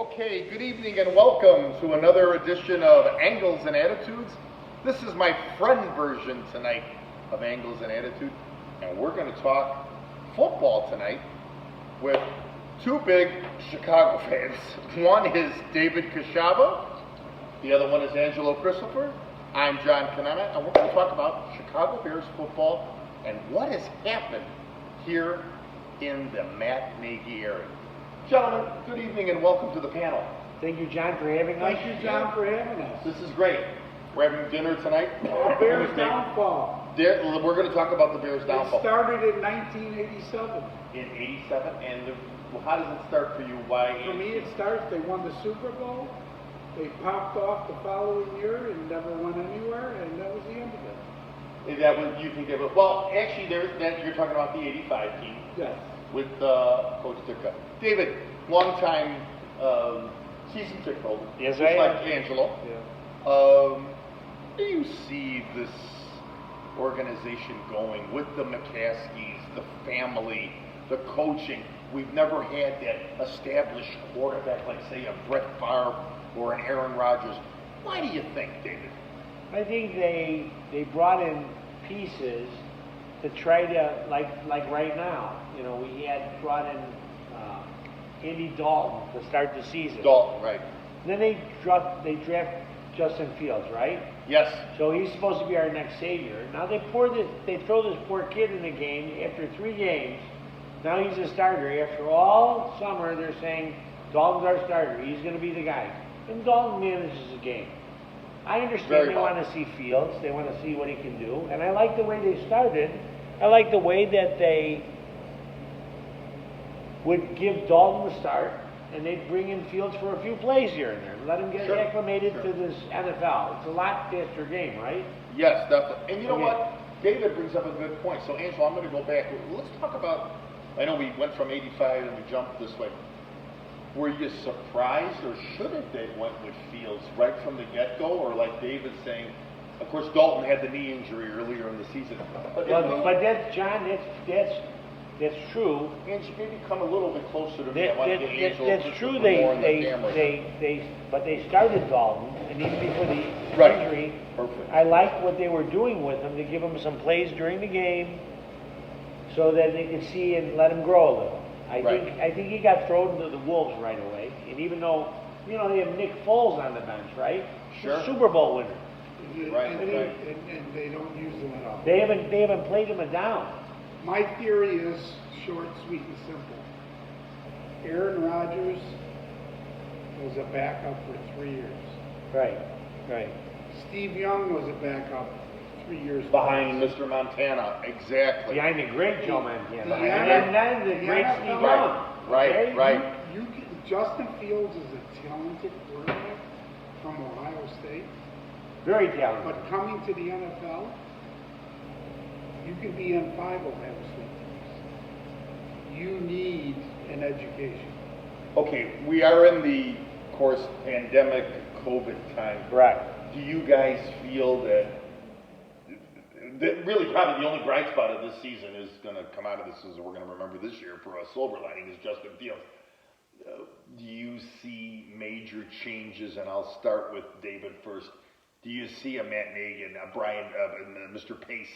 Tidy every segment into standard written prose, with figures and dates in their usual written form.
Okay, good evening and welcome to another edition of Angles and Attitudes. This is my friend version tonight of Angles and Attitude, and we're going to talk football tonight with two big Chicago fans. One is David Khoshaba, the other one is Angelo Christopher. I'm John Conenna, and we're going to talk about Chicago Bears football and what has happened here in the Matt Nagy area. Gentlemen, good evening and welcome to the panel. Thank you, John, for having us. Thank you, John, for having us. This is great. We're having dinner tonight. Bears downfall. We're going to talk about the Bears downfall. It started in 1987. In 87, and how does it start for you? Why? For me, it starts, they won the Super Bowl, they popped off the following year and never went anywhere, and that was the end of it. That was, you think that was, well, actually, you're talking about the 85 team. Yes. With Coach Ditka. David, long-time season ticket holder. Yes, just I like am. Angelo. Yeah. Do you see this organization going with the McCaskies, the family, the coaching? We've never had that established quarterback like, say, a Brett Favre or an Aaron Rodgers. Why do you think, David? I think they brought in pieces to try to, like right now, you know, we had brought in Andy Dalton to start the season. Dalton, right. Then they draft Justin Fields, right? Yes. So he's supposed to be our next savior. Now they throw this poor kid in the game after 3 games. Now he's a starter. After all summer, they're saying Dalton's our starter. He's going to be the guy. And Dalton manages the game. I understand they want to see Fields. They want to see what he can do. And I like the way they started. I like the way that they would give Dalton the start, and they'd bring in Fields for a few plays here and there. Let him get acclimated to this NFL. It's a lot faster game, right? Yes, definitely. And you know what? David brings up a good point. So, Angelo, I'm going to go back. Let's talk about, I know we went from 85 and we jumped this way. Were you surprised, or should have they went with Fields right from the get-go? Or like David saying, of course, Dalton had the knee injury earlier in the season. But that's, John, that's true. And maybe come a little bit closer to me. That's true. But they started Dalton, and even before the injury, I liked what they were doing with him to give him some plays during the game, so that they could see and let him grow a little. I think he got thrown to the wolves right away, and even though they have Nick Foles on the bench, right? Sure. Super Bowl winner. Right. And they don't use them at all. They haven't played him down. My theory is short, sweet, and simple. Aaron Rodgers was a backup for 3 years. Right. Steve Young was a backup 3 years Behind Mr. Montana, exactly. Behind the great Joe Montana. And then the great Steve Young. Right. Justin Fields is a talented quarterback from Ohio State. Very talented. But coming to the NFL, you can be in 5 Ohio State teams. You need an education. Okay, we are in the, of course, pandemic COVID time. Correct. Do you guys feel that really probably the only bright spot of this season is going to come out of this, is we're going to remember this year for a silver lining, is Justin Fields. Do you see major changes? And I'll start with David first. Do you see a Matt Nagy and a Brian and Mr. Pace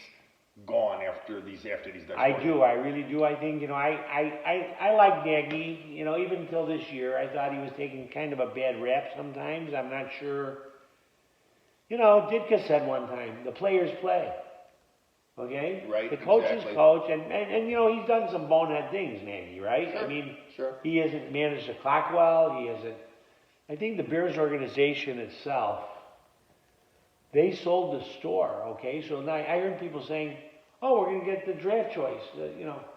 gone after these next? I do. I really do. I think I like Nagy. Even until this year, I thought he was taking kind of a bad rap sometimes. I'm not sure. Ditka said one time, the players play. Okay? Right. The coaches coach, and he's done some bonehead things, Nagy, right? Sure. He hasn't managed the clock well. He hasn't. I think the Bears organization itself, they sold the store, okay? So now I heard people saying, oh, we're going to get the draft choice.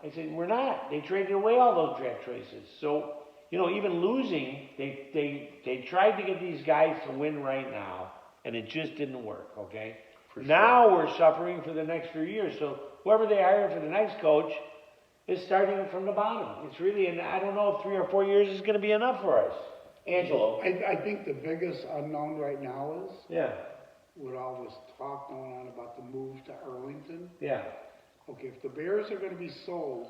I said, we're not. They traded away all those draft choices. So, even losing, they tried to get these guys to win right now, and it just didn't work, okay? Now we're suffering for the next few years. So whoever they hire for the next coach is starting from the bottom. It's really, and I don't know if 3 or 4 years is going to be enough for us. Angelo. I think the biggest unknown right now is with all this talk going on about the move to Arlington. Yeah. Okay, if the Bears are going to be sold,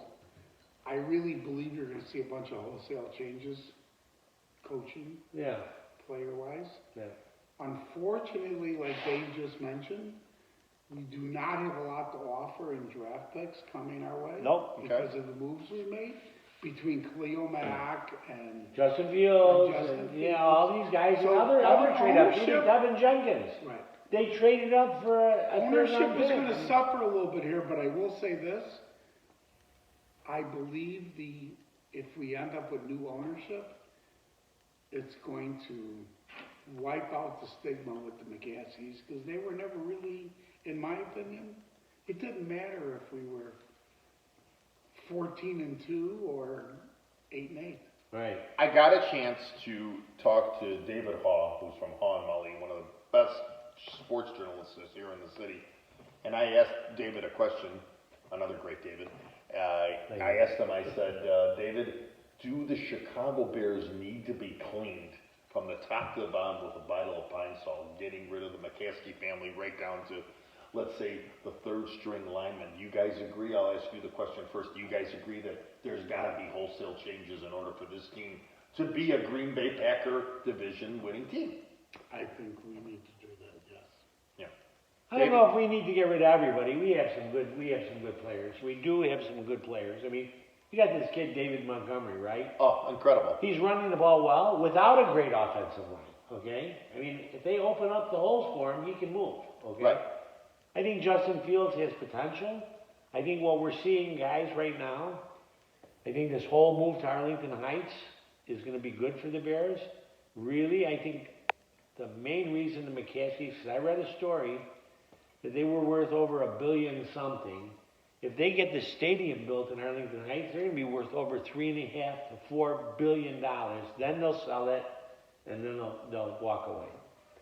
I really believe you're going to see a bunch of wholesale changes coaching, Yeah. player-wise. Yeah. Unfortunately, like Dave just mentioned, we do not have a lot to offer in draft picks coming our way. Nope. Okay. Because of the moves we made between Khalil Mack and Justin Fields, And Justin and, Fields. all these guys, So and other our trade ups, even ownership- Devin Jenkins. right. They traded up for a Ownership third-round is pick. going to suffer a little bit here, but I will say this. I believe if we end up with new ownership, it's going to wipe out the stigma with the McCaskies because they were never really, in my opinion, it didn't matter if we were 14-2 or 8-8. Right. I got a chance to talk to David Haw, who's from Haw and Mully, one of the best sports journalists here in the city. And I asked David a question, another great David. I asked him, I said, David, do the Chicago Bears need to be cleaned from the top to the bottom with a bottle of pine salt, getting rid of the McCaskey family right down to, let's say, the third string lineman? Do you guys agree? I'll ask you the question first. Do you guys agree that there's got to be wholesale changes in order for this team to be a Green Bay Packer division winning team? I think we need to do that, yes. Yeah. I don't know if we need to get rid of everybody. We have some good players. We do have some good players. I mean, you got this kid David Montgomery, right? Oh, incredible. He's running the ball well without a great offensive line. Okay, I mean, if they open up the holes for him, he can move. Okay. Right. I think Justin Fields has potential. I think what we're seeing, guys, right now, I think this whole move to Arlington Heights is going to be good for the Bears. Really, I think the main reason the McCaskies, because I read a story that they were worth over $1 billion something. If they get the stadium built in Arlington Heights, they're going to be worth over $3.5 to $4 billion. Then they'll sell it, and then they'll walk away.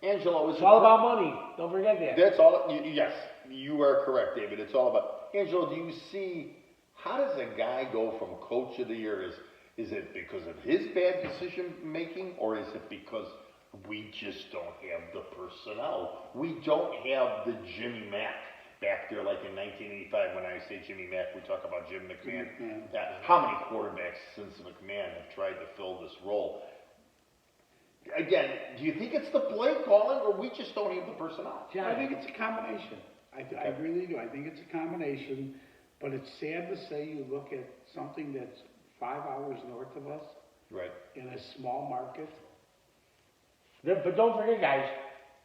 Angelo, It's all about money. Don't forget that. That's all. Yes, you are correct, David. It's all about. Angelo, do you see, how does a guy go from coach of the year? Is it because of his bad decision making, or is it because we just don't have the personnel? We don't have the Jimmy Mack back there like in 1985. When I say Jimmy Mack, we talk about Jim McMahon. How many quarterbacks since McMahon have tried to fill this role? Again, do you think it's the play calling, or we just don't have the personnel? I think it's a combination. I really do. I think it's a combination, but it's sad to say you look at something that's 5 hours north of us, Right. in a small market. But don't forget, guys,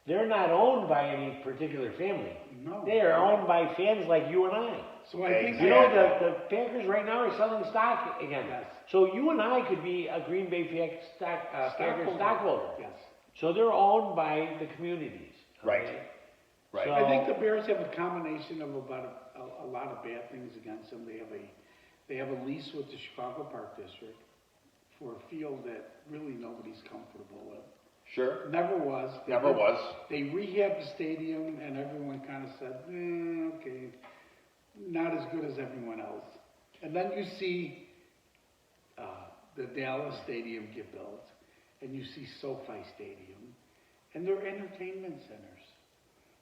they're not owned by any particular family. No. They are owned by fans like you and I. So I think You know, the Packers right now are selling stock again. Yes. So you and I could be a Green Bay Packers stockholder. Yes. So they're owned by the communities. Right. okay? Right. So- I think the Bears have a combination of about a lot of bad things against them. They have a lease with the Chicago Park District for a field that really nobody's comfortable with. Sure. Never was. Never was. They rehabbed the stadium, and everyone kind of said, okay, not as good as everyone else. And then you see the Dallas Stadium get built, and you see SoFi Stadium, and they're entertainment centers.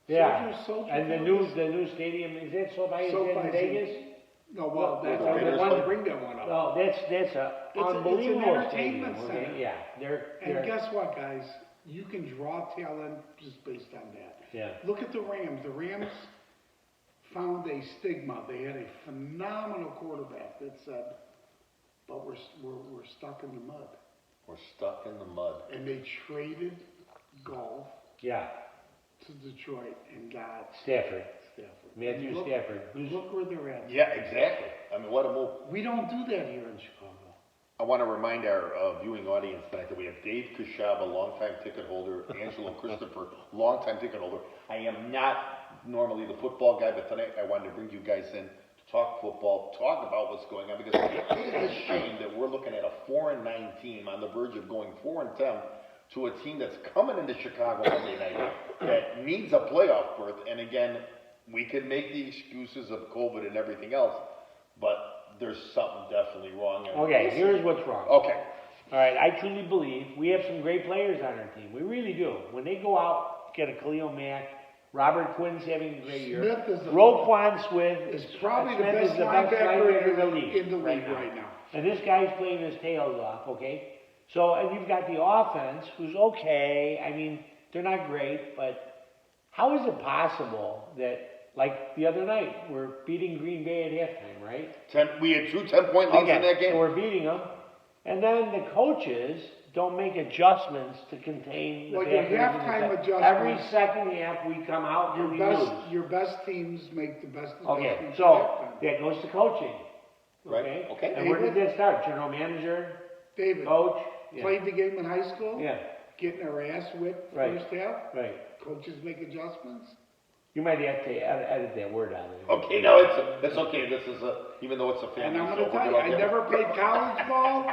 Yeah. Soldier And the Field new stadium, is that SoFi? Is that SoFi in Vegas? No, well, that's the I Raiders wanted to play? bring that one up. No, that's a It's an unbelievable entertainment stadium. Okay? center. Yeah, And they're guess what, guys? You can draw talent just based on that. yeah. Look at the Rams. The Rams found a stigma. They had a phenomenal quarterback that said, but we're stuck in the mud. We're stuck in the mud. And they traded golf Yeah, to Detroit and got Stafford, Stafford. Matthew And Stafford. Look where they're at. Yeah, exactly. I mean, what a move. We don't do that here in Chicago. I want to remind our viewing audience tonight that we have Dave Khoshaba, longtime ticket holder, Angelo Christopher, longtime ticket holder. I am not normally the football guy, but tonight I wanted to bring you guys in to talk football, talk about what's going on, because it is a shame that we're looking at a 4-9 team on the verge of going 4-10 to a team that's coming into Chicago Monday night that needs a playoff berth. And again, we can make the excuses of COVID and everything else, but there's something definitely wrong. Okay, here's what's wrong. Okay. All right, I truly believe we have some great players on our team. We really do. When they go out, get a Khalil Mack, Robert Quinn's having a great year. Smith is Roquan Smith is probably the Smith best is the linebacker linebacker in the league right now. right now. And this guy's playing his tails off, okay? So, and you've got the offense, who's okay. I mean, they're not great, but how is it possible that, like the other night, we're beating Green Bay at halftime, right? We had 2 10-point leads in that game. So we're beating them. And then the coaches don't make adjustments to contain the Well, your halftime adjustments. Every second half we come out and we lose. Your best teams make the best Okay, adjustments. so that goes to coaching. Right, okay. And where did that start? General manager? David, Coach? Yeah. played the game in high school. Yeah. Getting our ass whipped Right. first half. Right. Coaches make adjustments. You might have to edit that word out. Okay, no, it's okay. This is even though it's a family And I'm show, going to tell you, I never played college ball.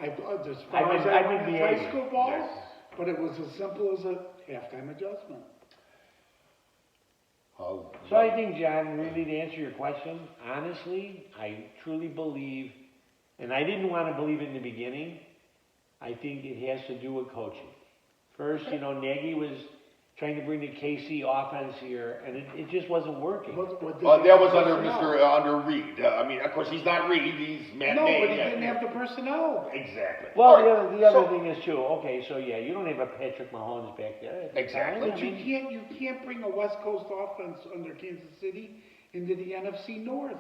As far as I went in high school ball, Yes. but it was as simple as a halftime adjustment. Oh, So I think, John, really to answer your question, honestly, I truly believe, and I didn't want to believe it in the beginning, I think it has to do with coaching. First, Nagy was trying to bring the KC offense here, and it just wasn't working. What that was under Reed. I mean, of course, he's not Reed. He's Matt No, Nagy. but he didn't have the personnel. Exactly. Well, All the other thing is too. Okay, so yeah, you don't have a Patrick Mahomes back there. Exactly. But you can't bring a West Coast offense under Kansas City into the NFC North.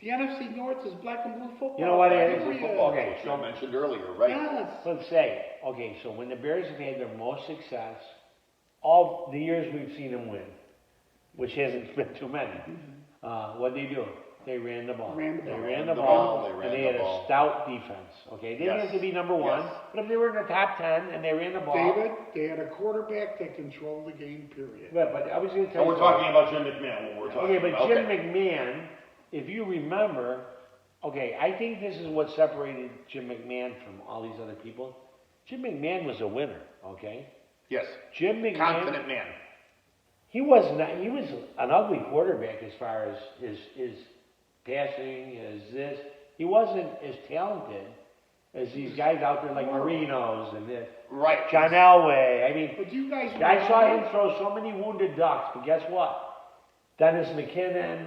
The NFC North is black and blue football. You know what? It's a Period. football Okay, coach so- I mentioned earlier, right? Yes. Let's say, okay, so when the Bears have had their most success, all the years we've seen them win, which hasn't been too many, what they do? They ran the ball. Ran the ball, they ran and they the had ball. a stout defense. Okay, they didn't Yes. have to be number one, Yes. but if they were in the top 10 and they ran the ball. David, they had a quarterback that controlled the game, period. But I was going to tell And you. we're talking about Jim McMahon. What we're talking Okay, but about. Jim McMahon, if you remember, okay, I think this is what separated Jim McMahon from all these other people. Jim McMahon was a winner, okay? Yes. Jim McMahon, Confident man. he was an ugly quarterback as far as his passing, his. He wasn't as talented as these guys out there like Marinos and Right. John Elway. I mean, But you guys I saw him throw so many wounded ducks, but guess what? Dennis McKinnon,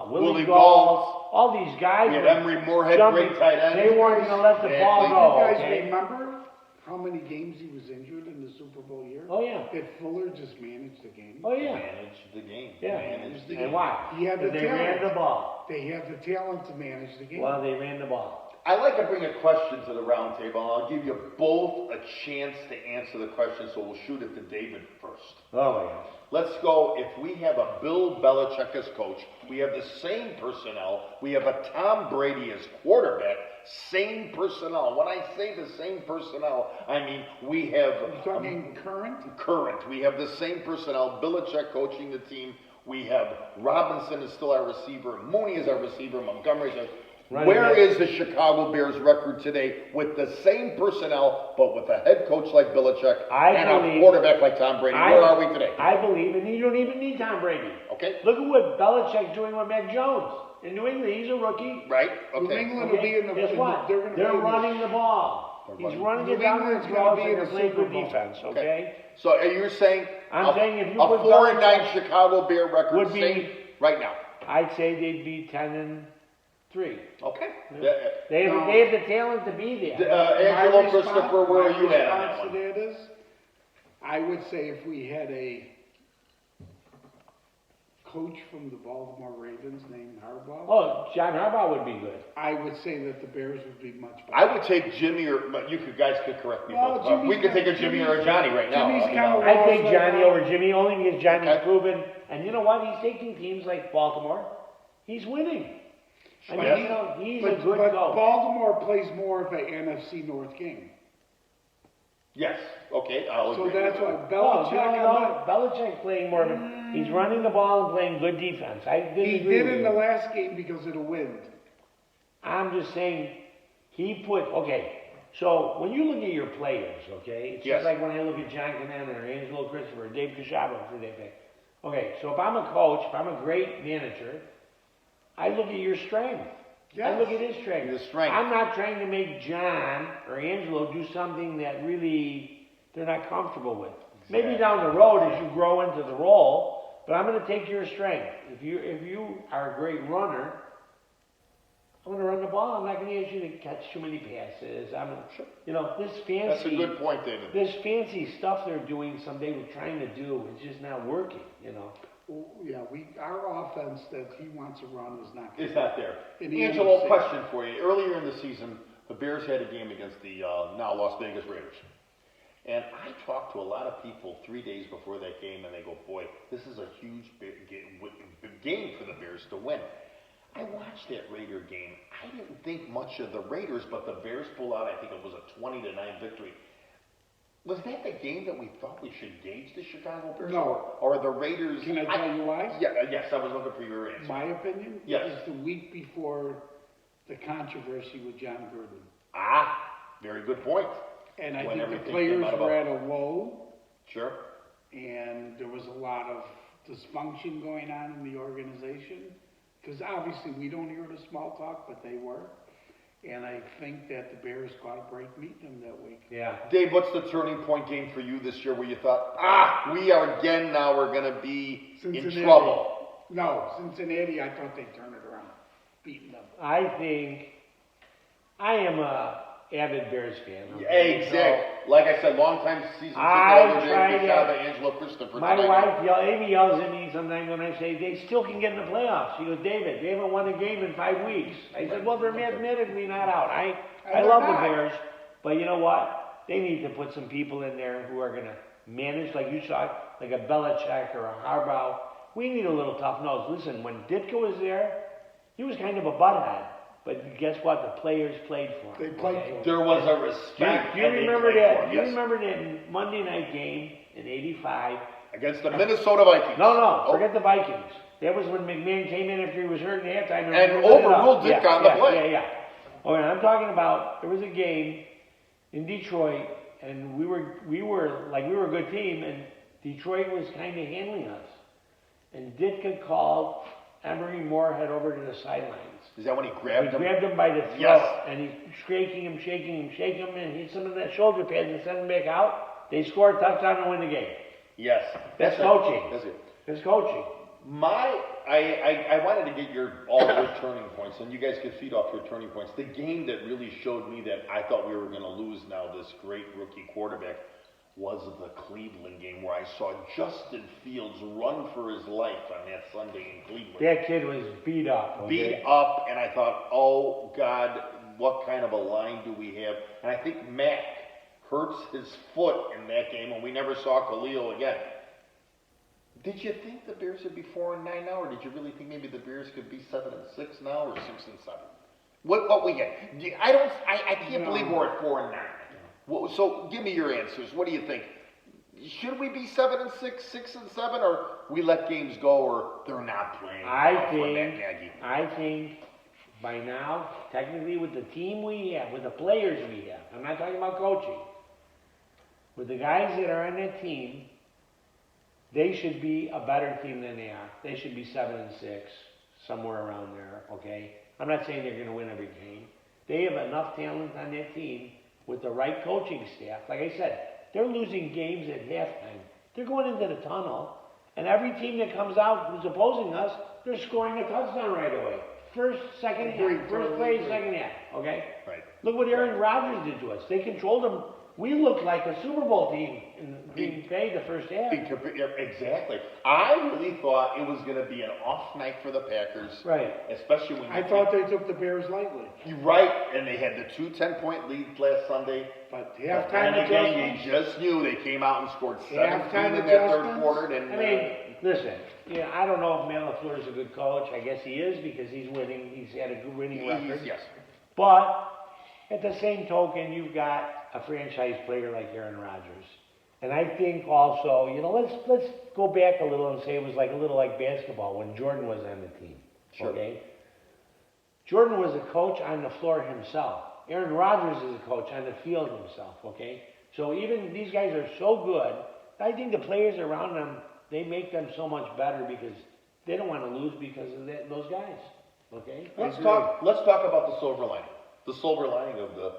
Willie Galls, all these guys. We had were Emery Moorhead, jumping. great tight end. They weren't going to let the ball Exactly. go. You guys Okay? remember how many games he was injured in the Super Bowl year? Oh yeah. That Fuller just managed the game. Oh yeah. Managed the game. Yeah. Managed the And game. why? He had the Because they ran talent. the ball. They had the talent to manage the game. Well, they ran the ball. I like to bring a question to the round table, and I'll give you both a chance to answer the question, so we'll shoot it to David first. Oh yeah. Let's go, if we have a Bill Belichick as coach, we have the same personnel, we have a Tom Brady as quarterback, same personnel. When I say the same personnel, I mean we have You're talking current? we have the same personnel, Belichick coaching the team, we have Robinson is still our receiver, Mooney is our receiver, Montgomery is our Right. Where is the Chicago Bears record today with the same personnel, but with a head coach like Belichick and a quarterback like Tom Brady? Where are we today? I believe, and you don't even need Tom Brady. Okay. Look at what Belichick's doing with Mac Jones. In New England, he's a rookie. Right? New Okay. England will be in the. Guess what? They're going to They're be in the- running the ball. He's running. running New it down their England's gonna throats be and in they're the playing Super good Bowl. defense, okay? So are you saying I'm saying if you a put 4-9 Belichick- Chicago Bear record would be- same right now? I'd say they'd be 10-3. Okay. They have the talent to be there. Angelo My Christopher, response- where are my you at on that response one? to that is, I would say if we had a coach from the Baltimore Ravens named Harbaugh, Oh, John Harbaugh would be good. I would say that the Bears would be much better. I would take Jimmy or you guys could correct me. Well, both. Jimmy's We could take a Jimmy or a Johnny right now. Jimmy's I mean, kinda I'd take Well, Johnny so- over Jimmy only because Johnny's Okay. proven. And you know what? He's taking teams like Baltimore. He's winning. I mean, Yes. he's but, a good but coach. Baltimore plays more of an NFC North game. Yes. Okay. I'll So agree that's with why that. Belichick, Belichick's playing more of a, he's running the ball and playing good defense. I disagree he did with in you. the last game because of the wind. I'm just saying, okay, so when you look at your players, okay, it's Yes. just like when I look at John Conenna or Angelo Christopher or Dave Khoshaba for that fact. Okay, so if I'm a coach, if I'm a great manager, I look at your strength. I Yes. look at his strength. His strength. I'm not trying to make John or Angelo do something that really they're not comfortable with. Maybe down the road as you grow into the role, but I'm going to take your strength. If you are a great runner, I'm going to run the ball. I'm not going to ask you to catch too many passes. Sure. You know, this fancy. That's a good point, David. This fancy stuff they're doing someday we're trying to do is just not working, you know. Well, yeah, our offense that he wants to run is not. It's not there. In Angelo, question for you. Earlier in the season, the Bears had a game against the now Las Vegas Raiders. And I talked to a lot of people 3 days before that game, and they go, boy, this is a huge game for the Bears to win. I watched that Raider game. I didn't think much of the Raiders, but the Bears pulled out, I think it was a 20-9 victory. Was that the game that we thought we should gauge the Chicago Bears? No. Or the Raiders? Can I tell you why? Yeah, yes, I was looking for your answer. My opinion Yes. is the week before the controversy with John Gruden. Ah, very good point. And I When think the everything players came out were about- at a low, Sure. and there was a lot of dysfunction going on in the organization. Because obviously we don't hear the small talk, but they were. And I think that the Bears caught a break meeting them that week. Yeah. Dave, what's the turning point game for you this year where you thought, we are again now, we're going to be in trouble? No, Cincinnati, I thought they'd turn it around, beating them. I think I am a avid Bears fan. Okay? Exactly. Like I said, long-time season I ticket tried holder, it. Khoshaba Angelo Christopher. My tonight. wife, Amy yells at me sometimes when I say they still can get in the playoffs. She goes, David, they haven't won a game in 5 weeks. I said, well, they're mathematically not out. I love the Bears, but you know what? They need to put some people in there who are going to manage, like you saw, like a Belichick or a Harbaugh. We need a little tough nose. Listen, when Ditka was there, he was kind of a butthead. But guess what? The players played for him. They played for him. There was a respect. Do you remember that? Do you remember that Monday night game in '85 against the Minnesota Vikings? No, forget the Vikings. That was when McMahon came in after he was hurt in halftime and overruled Dick on the play. Yeah. Okay, I'm talking about there was a game in Detroit, and we were a good team, and Detroit was kind of handling us, and Ditka called Emery Moorhead over to the sidelines. Is that when he grabbed him? He grabbed him by the throat, yes. And he's shaking him, and he hit some of that shoulder pads and sent him back out. They scored a touchdown to win the game. Yes. That's coaching. That's it. That's coaching. I wanted to get all your turning points, and you guys can feed off your turning points. The game that really showed me that I thought we were going to lose now, this great rookie quarterback, was the Cleveland game where I saw Justin Fields run for his life on that Sunday in Cleveland. That kid was beat up. Okay? Beat up, and I thought, oh, God, what kind of a line do we have? And I think Mack hurts his foot in that game, and we never saw Khalil again. Did you think the Bears would be 4-9 now, or did you really think maybe the Bears could be 7-6 now, or 6-7? What we get? I can't believe we're at 4-9. So give me your answers. What do you think? Should we be 7-6, 6-7, or we let games go, or they're not playing? I think by now, technically with the team we have, with the players we have, I'm not talking about coaching, with the guys that are on that team, they should be a better team than they are. They should be 7-6, somewhere around there, okay? I'm not saying they're going to win every game. They have enough talent on that team with the right coaching staff. Like I said, they're losing games at halftime. They're going into the tunnel, and every team that comes out who's opposing us, they're scoring a touchdown right away. First play, second half, okay? Right. Look what Aaron Rodgers did to us. They controlled them. We looked like a Super Bowl team in Green Bay the first half. Exactly. I really thought it was going to be an off night for the Packers. Right. Especially when I thought they took the Bears lightly. You're right, and they had the 2 10-point leads last Sunday. But Then again, you just knew they came out and scored 17 in that third quarter. And, I mean, listen, I don't know if Matt LaFleur is a good coach. I guess he is because he's winning. He's had a good winning record. Yes. But at the same token, you've got a franchise player like Aaron Rodgers. And I think also, let's go back a little and say it was a little like basketball when Jordan was on the team. Sure. Okay? Jordan was a coach on the floor himself. Aaron Rodgers is a coach on the field himself, okay? So even these guys are so good, I think the players around them, they make them so much better because they don't want to lose because of those guys, okay? Let's talk about the silver lining. The silver lining of the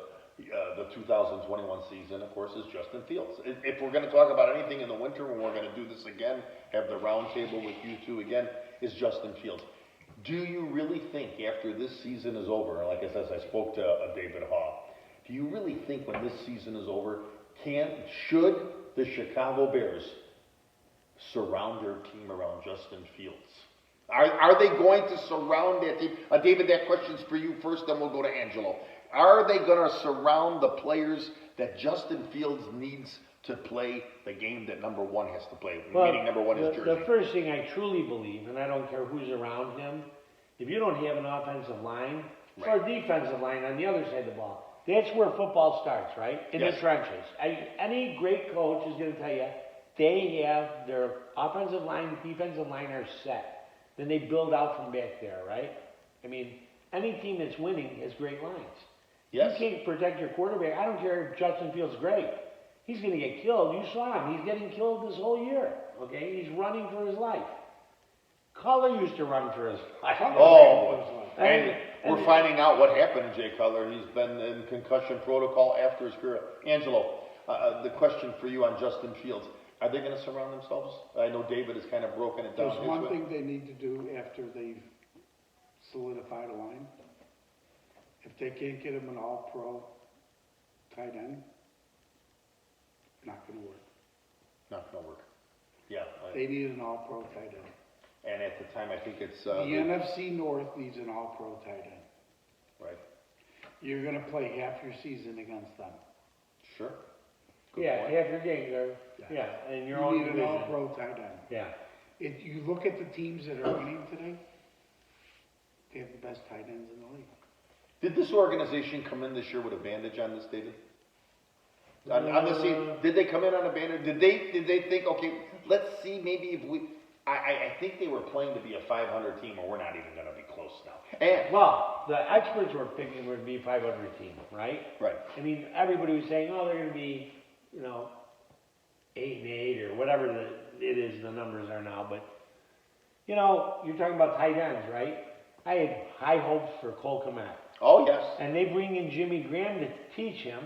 2021 season, of course, is Justin Fields. If we're going to talk about anything in the winter when we're going to do this again, have the round table with you two again, is Justin Fields. Do you really think after this season is over, and like I said, I spoke to David Haw, do you really think when this season is over, should the Chicago Bears surround their team around Justin Fields? Are they going to surround that team? David, that question's for you first, then we'll go to Angelo. Are they going to surround the players that Justin Fields needs to play the game that number one has to play? Well, meaning number one is Jersey. The first thing I truly believe, and I don't care who's around him, if you don't have an offensive line or a defensive line on the other side of the ball, that's where football starts, right? In the trenches. Any great coach is going to tell you they have their offensive line, defensive line are set. Then they build out from back there, right? I mean, any team that's winning has great lines. Yes. You can't protect your quarterback. I don't care if Justin Fields great. He's going to get killed. You saw him. He's getting killed this whole year. Okay? He's running for his life. Cutler used to run for his life. And we're finding out what happened to Jay Cutler. He's been in concussion protocol after his career. Angelo, the question for you on Justin Fields. Are they going to surround themselves? I know David has kind of broken it down. There's one thing they need to do after they've solidified a line. If they can't get him an all-pro tight end, not going to work. Not going to work. Yeah. They need an all-pro tight end. And at the time, I think it's... the NFC North needs an all-pro tight end. Right. You're going to play half your season against them. Sure. Good point. Half your games are... Yeah, and your own division. You need an all-pro tight end. Yeah. If you look at the teams that are winning today, they have the best tight ends in the league. Did this organization come in this year with a bandage on this, David? On this team, did they come in on a bandage? Did they think, okay, let's see, maybe if we... I think they were playing to be a 500 team, or we're not even going to be close now. And, well, the experts were thinking we're going to be a 500 team, right? Right. I mean, everybody was saying, oh, they're going to be, 8-8 or whatever it is, the numbers are now. But, you're talking about tight ends, right? I had high hopes for Cole Kmet. Oh, yes. And they bring in Jimmy Graham to teach him.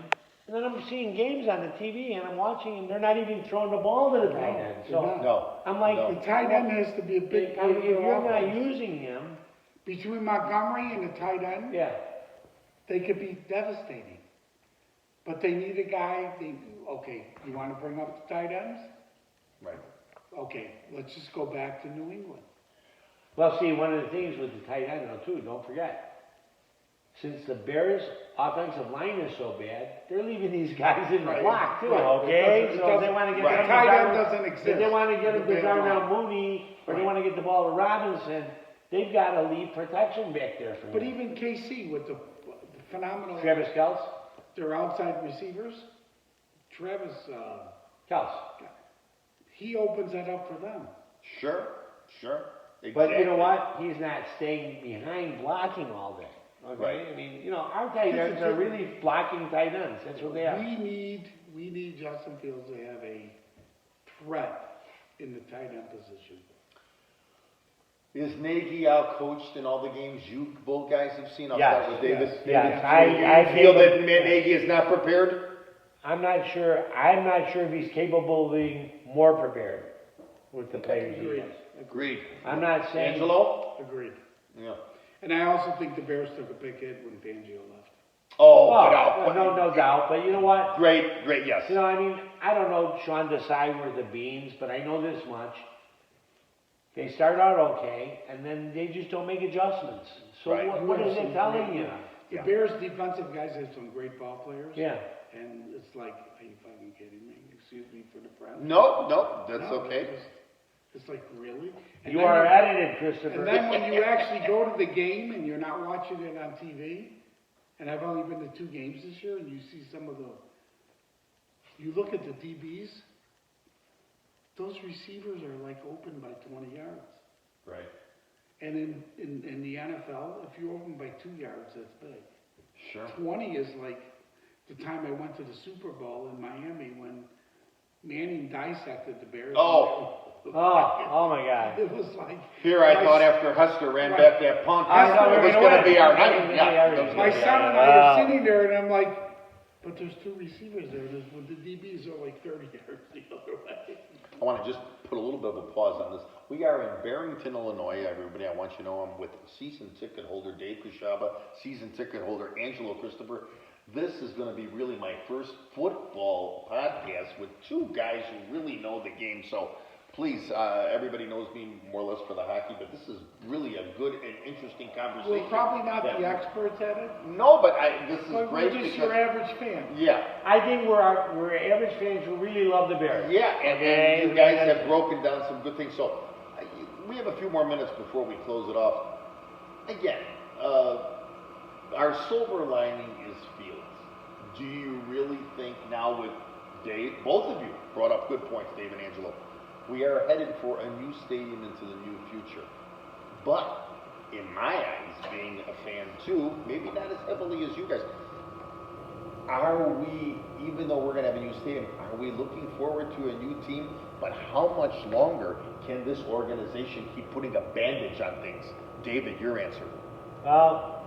And then I'm seeing games on the TV, and I'm watching, and they're not even throwing the ball to the tight end. So I'm like, the tight end has to be a big part of if their you're offense. not using him, Between Montgomery and the tight end, they could be devastating. But they need a guy. Okay, you want to bring up the tight ends? Right. Okay, let's just go back to New England. Well, see, one of the things with the tight end, though, too, don't forget, since the Bears' offensive line is so bad, they're leaving these guys in the block, too, okay? So they want to get the tight end doesn't exist. If they want to get them to Darnell Mooney, or they want to get the ball to Robinson, they've got to leave protection back there for But him. even KC with the phenomenal... Travis Kelce? Their outside receivers, Travis... Kelce. He opens that up for them. Sure. Exactly. But you know what? He's not staying behind blocking all day. Okay? Right. I mean, our tight ends are really blocking tight ends. That's what they are. We need Justin Fields to have a threat in the tight end position. Is Nagy out-coached in all the games you both guys have seen? I'll Yes. start with David. Yes. I feel that Nagy is not prepared? I'm not sure if he's capable of being more prepared with the players he has. Agreed. I'm not saying... Angelo? Agreed. Yeah. And I also think the Bears took a big hit when Fangio left. Oh, no doubt. But you know what? Great, yes. I don't know Sean Desai worth the beans, but I know this much. They start out okay, and then they just don't make adjustments. So what is it telling you? The Bears' defensive guys have some great ball players. Yeah. And it's like, are you fucking kidding me? Excuse me for the press. No, that's okay. It's like, really? And you are edited, Christopher. And then when you actually go to the game and you're not watching it on TV, and I've only been to 2 games this year, and you see some of you look at the DBs, those receivers are like open by 20 yards. Right. And in the NFL, if you're open by 2 yards, that's big. Sure. 20 is like the time I went to the Super Bowl in Miami when Manning dissected the Bears. Oh my God. It was like... Here I thought after Husker ran back that punt, it was going to be our night. Yeah, my son and I are sitting there, and I'm like, but there's 2 receivers there. With the DBs are like 30 yards the other way. I want to just put a little little bit of a pause on this. We are in Barrington, Illinois. Everybody, I want you to know I'm with season ticket holder Dave Khoshaba, season ticket holder Angelo Christopher. This is going to be really my first football podcast with two guys who really know the game. So please, everybody knows me more or less for the hockey, but this is really a good and interesting conversation. We're probably not the experts at it. No, but this is But great. we're just because, your average fan. Yeah. I think we're average fans who really love the Bears. Yeah, and Okay, you guys have broken down some good things. So we have a few more minutes before we close it off. Again, our silver lining is Fields. Do you really think now with Dave, both of you brought up good points, Dave and Angelo, we are headed for a new stadium into the new future. But in my eyes, being a fan too, maybe not as heavily as you guys, are we, even though we're going to have a new stadium, are we looking forward to a new team? But how much longer can this organization keep putting a bandage on things? David, your answer. Well,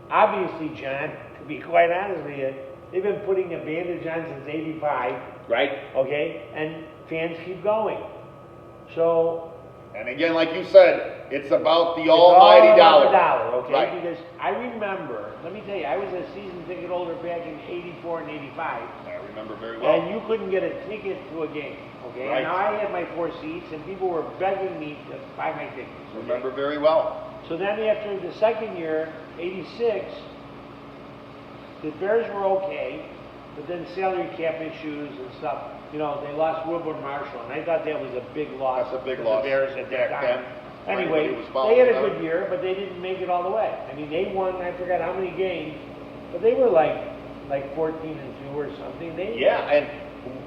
obviously, John, to be quite honest with you, they've been putting a bandage on since '85. Right? Okay, and fans keep going. So And again, like you said, it's about the it's almighty all about dollar. the dollar, okay? Right. Because I remember, let me tell you, I was a season ticket holder back in '84 and '85. I remember very well. And you couldn't get a ticket to a game, okay? Right. And now I had my 4 seats, and people were begging me to buy my tickets. Okay? Remember very well. So then after the second year, '86, the Bears were okay, but then salary cap issues and stuff. You know, they lost Wilbur Marshall, and I thought that was a big loss. That's a big for loss the Bears at that back time. then. Anyway, Everybody was they following had a them. good year, but they didn't make it all the way. I mean, they won, I forgot how many games, but they were like 14-2 or something. Yeah, and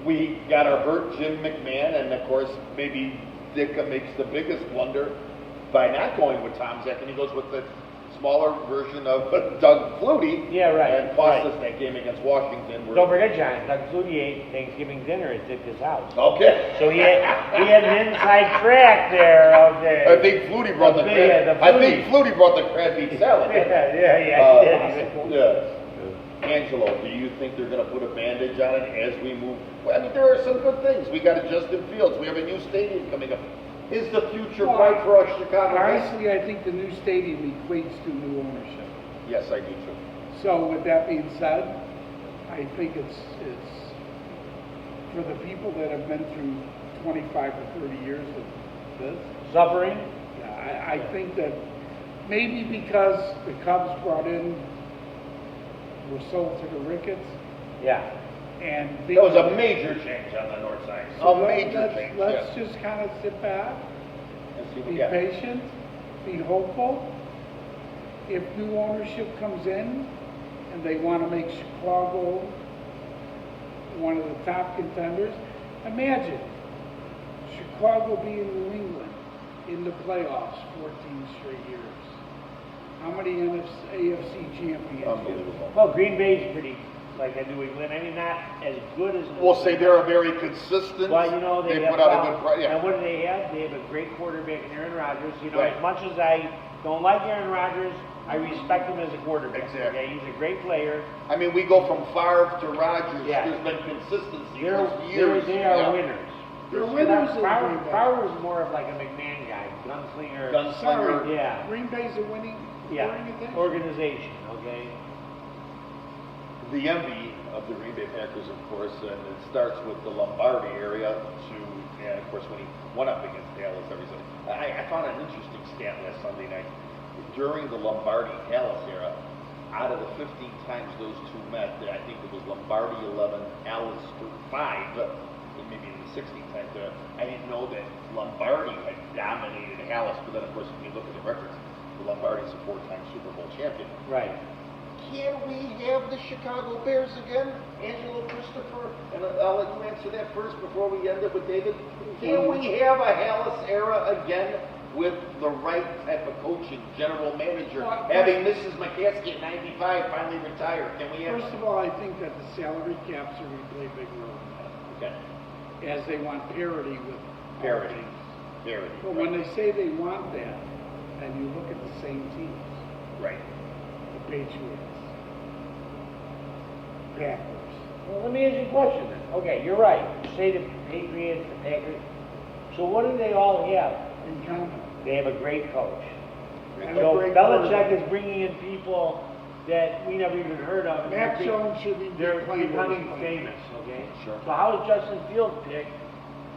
we got our hurt Jim McMahon, and of course, maybe Dicka makes the biggest blunder by not going with Tom Zek, and he goes with the smaller version of Doug Flutie. Yeah, right. And cost right. us that game against Washington. Don't forget, John, Doug Flutie ate Thanksgiving dinner at Dicka's house. Okay. So he had an inside track there. Okay. I think Flutie brought the I think Flutie brought the crab meat salad. yeah, he did. Yeah. Angelo, do you think they're going to put a bandage on it as we move? Well, I mean, there are some good things. We got a Justin Fields. We have a new stadium coming up. Is the future bright for us, Chicago? Honestly, I think the new stadium equates to new ownership. Yes, I do too. So with that being said, I think it's for the people that have been through 25 or 30 years of this. Suffering? I think that maybe because the Cubs brought in, were sold to the Ricketts, Yeah. and That was a major change on the north side. So A major change. Let's yes. just kind of sit back, And see what be we got. patient, be hopeful. If new ownership comes in and they want to make Chicago one of the top contenders, imagine Chicago being New England in the playoffs 14 straight years. How many AFC championships? Unbelievable. Well, Green Bay's pretty like a New England. I mean, not as good as. We'll say they're a very consistent. Well, you know, they have, put out a good price. Yeah. And what do they have? They have a great quarterback in Aaron Rodgers. You know, Right. as much as I don't like Aaron Rodgers, I respect him as a quarterback. Exactly. Okay, he's a great player. I mean, we go from Favre to Rodgers. Yeah. There's been consistency They're, for years. they are Yeah. winners. They're winners in Green Bay. Favre was more of like a McMahon guy, gunslinger. Gunslinger. Yeah. Green Bay's a winning Yeah. organization. Okay. The envy of the Green Bay Packers, of course, and it starts with the Lombardi area and of course, when he went up against Dallas every Sunday. I found an interesting stat last Sunday night. During the Lombardi-Dallas era, out of the 15 times those two met, I think it was Lombardi 11, Dallas 5, maybe in the 16 times there. I didn't know that Lombardi had dominated Dallas, but then, of course, if you look at the records, the Lombardi's a 4-time Super Bowl champion. Right. Can we have the Chicago Bears again, Angelo Christopher? And I'll let you answer that first before we end it with David. Can we have a Hallis era again with the right type of coaching, general manager, having Mrs. McCaskey at 95 finally retire? Can we have? First of all, I think that the salary caps are going to play a big role in that, Okay. as they want parity with Parity. all teams. Parity. But when they say they want that, and you look at the same teams, Right. the Patriots, Packers. Well, let me ask you a question then. Okay, you're right. You say the Patriots, the Packers. So what do they all have in common? They have a great coach. And So a great Belichick quarterback. is bringing in people that we never even heard of. and Mac they're Jones should be They're playing becoming with us. famous, okay? Sure. So how is Justin Fields picked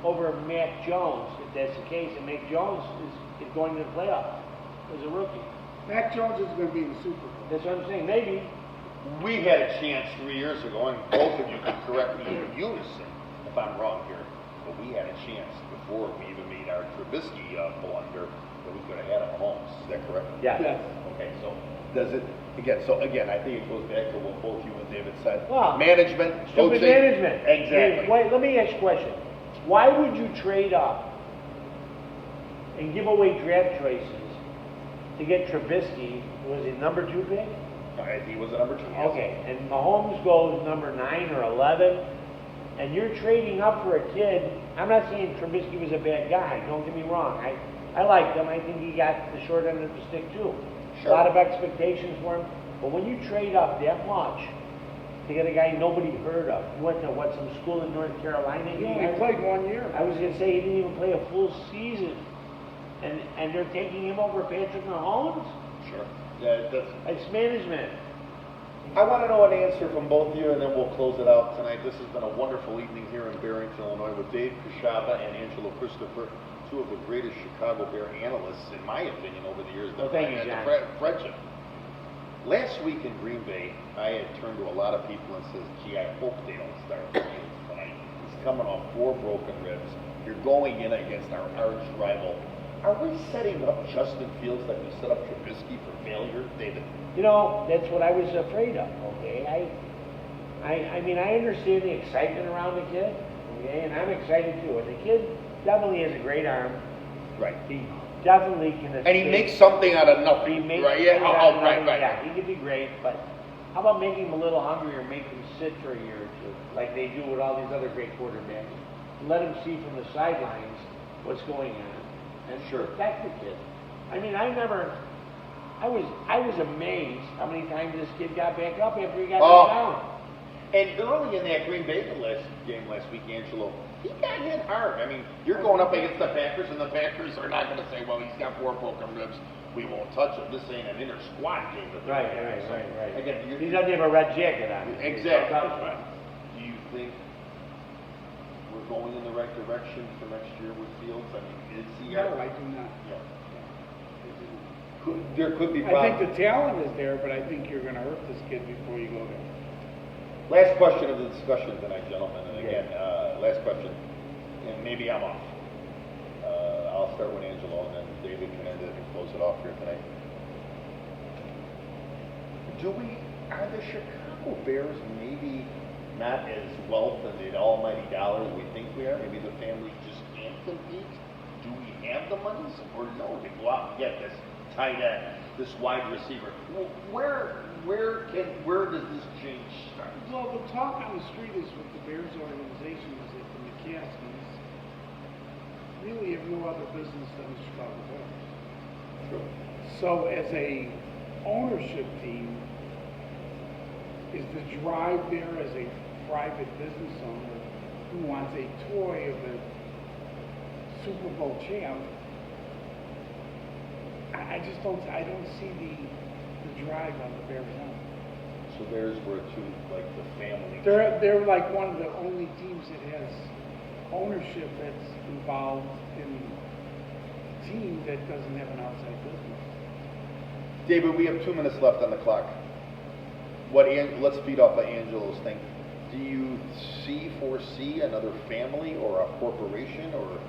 over Mac Jones, if that's the case? And Mac Jones is going to the playoffs as a rookie. Mac Jones is going to be in the Super Bowl. That's what I'm saying. Maybe. We had a chance 3 years ago, and both of you can correct me in unison if I'm wrong here, but we had a chance before we even made our Trubisky blunder that we could have had a Mahomes. Is that correct? Yeah. Yes. Okay, so does it, again, I think it goes back to what both you and David said. Well, Management, Stupid coaching. management. Exactly. Wait, let me ask you a question. Why would you trade up and give away draft choices to get Trubisky? Was he number 2 pick? He was a number 2. Yes. Okay, and Mahomes goes number 9 or 11, and you're trading up for a kid. I'm not saying Trubisky was a bad guy. Don't get me wrong. I liked him. I think he got the short end of the stick too. Sure. A lot of expectations for him. But when you trade up that much to get a guy nobody heard of, you went to some school in North Carolina? He only played 1 year. I was gonna say he didn't even play a full season, and they're taking him over Patrick Mahomes. Sure. Yeah, that's. It's management. I want to know an answer from both of you, and then we'll close it out tonight. This has been a wonderful evening here in Barrington, Illinois, with Dave Khoshaba and Angelo Christopher, two of the greatest Chicago Bear analysts, in my opinion, over the years. Well, thank you, I've had John. the friendship. Last week in Green Bay, I had turned to a lot of people and said, "Gee, I hope they don't start Fields tonight. He's coming off 4 broken ribs. You're going in against our arch rival. Are we setting up Justin Fields like we set up Trubisky for failure, David?" You know, that's what I was afraid of, okay? I mean, I understand the excitement around the kid, okay? And I'm excited too. And the kid definitely has a great arm. Right. He definitely can And he escape. makes something out of He nothing. makes Right? Yeah. something out of Right. nothing. Right. Yeah, he could be great, but how about making him a little hungrier, make him sit for a year or two, like they do with all these other great quarterbacks. Let him see from the sidelines what's going on, and Sure. protect the kid. I mean, I was amazed how many times this kid got back up after he got Oh. down. And early in that Green Bay game last week, Angelo, he got hit hard. I mean, you're going up against the Packers, and the Packers are not going to say, "Well, he's got 4 broken ribs. We won't touch him." This ain't an inter-squad game. that they're Right. playing. So, Again, He doesn't have a red jacket on. exactly. Do you think we're going in the right direction for next year with Fields? I mean, is he? No, I do not. Yeah. There could be I problems. think the talent is there, but I think you're going to hurt this kid before you go there. Last question of the discussion tonight, gentlemen, and again, last question, and maybe I'm off. I'll start with Angelo, and then David can end it and close it off here tonight. Are the Chicago Bears maybe not as wealth and the almighty dollar as we think we are? Maybe the family just can't compete? Do we have the monies, or no, to go out and get this tight end, this wide receiver? Where does this change start? Well, the talk on the street is with the Bears organization is that the McCaskies really have no other business than the Chicago Bears. True. So as a ownership team, is the drive there as a private business owner who wants a toy of a Super Bowl champ? I don't see the drive on the Bears end. So Bears were to like the family. They're like one of the only teams that has ownership that's involved in a team that doesn't have an outside business. David, we have 2 minutes left on the clock. Let's feed off of Angelo's thing. Do you foresee another family or a corporation or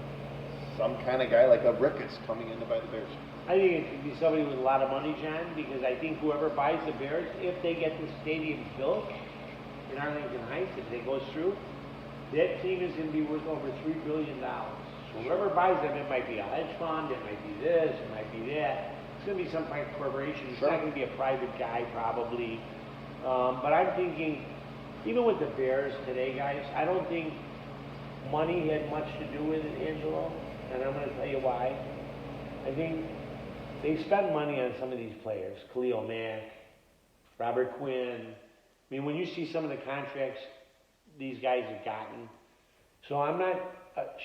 some kind of guy like a Ricketts coming in to buy the Bears? I think it could be somebody with a lot of money, John, because I think whoever buys the Bears, if they get the stadium built in Arlington Heights, if it goes through, that team is going to be worth over $3 billion. So whoever buys them, it might be a hedge fund, it might be this, it might be that. It's going to be some kind of corporation. It's not going to be a private guy, probably. But I'm thinking, even with the Bears today, guys, I don't think money had much to do with it, Angelo, and I'm going to tell you why. I think they spend money on some of these players, Khalil Mack, Robert Quinn. I mean, when you see some of the contracts these guys have gotten, So I'm not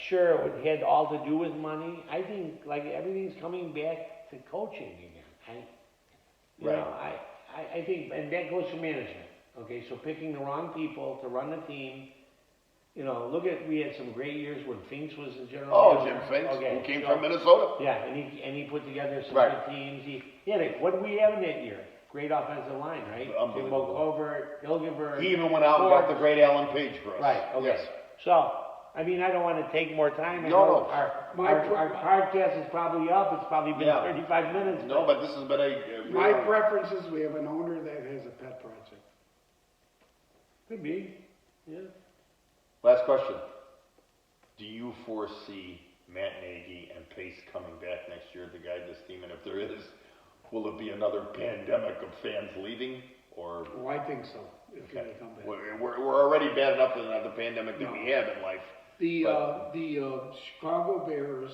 sure it had all to do with money. I think like everything's coming back to coaching again. I think, and that goes to management. Okay, so picking the wrong people to run the team. You know, we had some great years when Finks was the general manager. Jim Finks, who came from Minnesota. Yeah, and he put together some good teams. He had what did we have in that year? Great offensive line, right? Unbelievable. Covert, Hilgenberg. He even went out and got the great Alan Page for us. Right, okay. Yes. So, I mean, I don't want to take more time. No. Our podcast is probably up. It's probably been 35 minutes. No, but this has been my preference is we have an owner that has a pet project. Could be, yeah. Last question. Do you foresee Matt Nagy and Pace coming back next year to guide this team? And if there is, will it be another pandemic of fans leaving? Or Oh, I think so, if they come back. we're already bad enough with the pandemic that we have in life. The Chicago Bears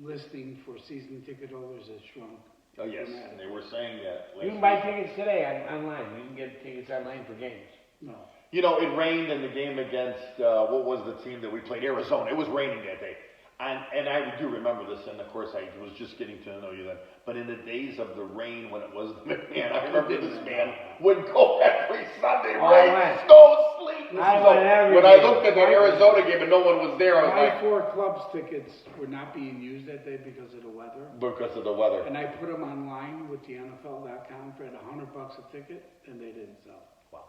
listing for season ticket holders has shrunk. Oh, yes, and they were saying that. You can buy tickets today online. You can get tickets online for games. No. You know, it rained in the game against, what was the team that we played? Arizona. It was raining that day. And I do remember this, and of course I was just getting to know you then. But in the days of the rain when it was the McMahon, I remember this man would go every Sunday, rain, snow, sleet. When I looked at the Arizona game and no one was there, I was My like... 4 clubs tickets were not being used that day because of the weather. Because of the weather. And I put them online with the NFL.com for $100 a ticket, and they didn't sell. Wow.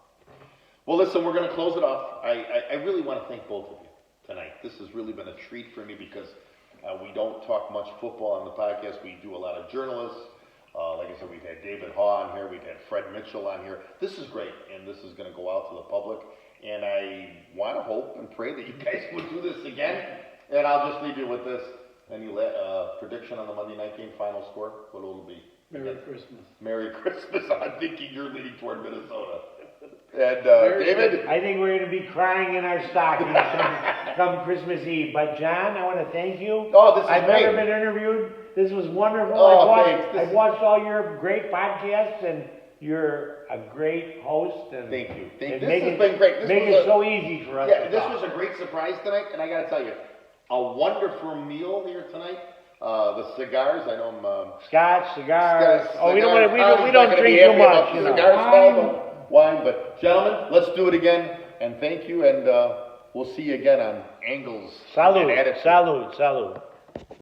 Well, listen, we're going to close it off. I really want to thank both of you tonight. This has really been a treat for me because we don't talk much football on the podcast. We do a lot of journalists. Like I said, we've had David Haw on here. We've had Fred Mitchell on here. This is great, and this is going to go out to the public. And I want to hope and pray that you guys will do this again. And I'll just leave you with this. Any prediction on the Monday night game final score? What will it be? Merry Christmas. Merry Christmas. I'm thinking you're leading toward Minnesota. And David? I think we're going to be crying in our stockings come Christmas Eve. But John, I want to thank you. Oh, this is I've great. never been interviewed. This was wonderful. Oh, thanks. I've watched all your great podcasts, and you're a great host. And Thank you. This has been great. This Make was it so easy for us. Yeah, this was a great surprise tonight, and I got to tell you, a wonderful meal here tonight. The cigars, I know I'm... Scotch, cigars. We don't gonna drink be too happy much. about You the know. Cigars, wine, but gentlemen, let's do it again. And thank you, and we'll see you again on Angles. Salud, and Attitude. salud, salud.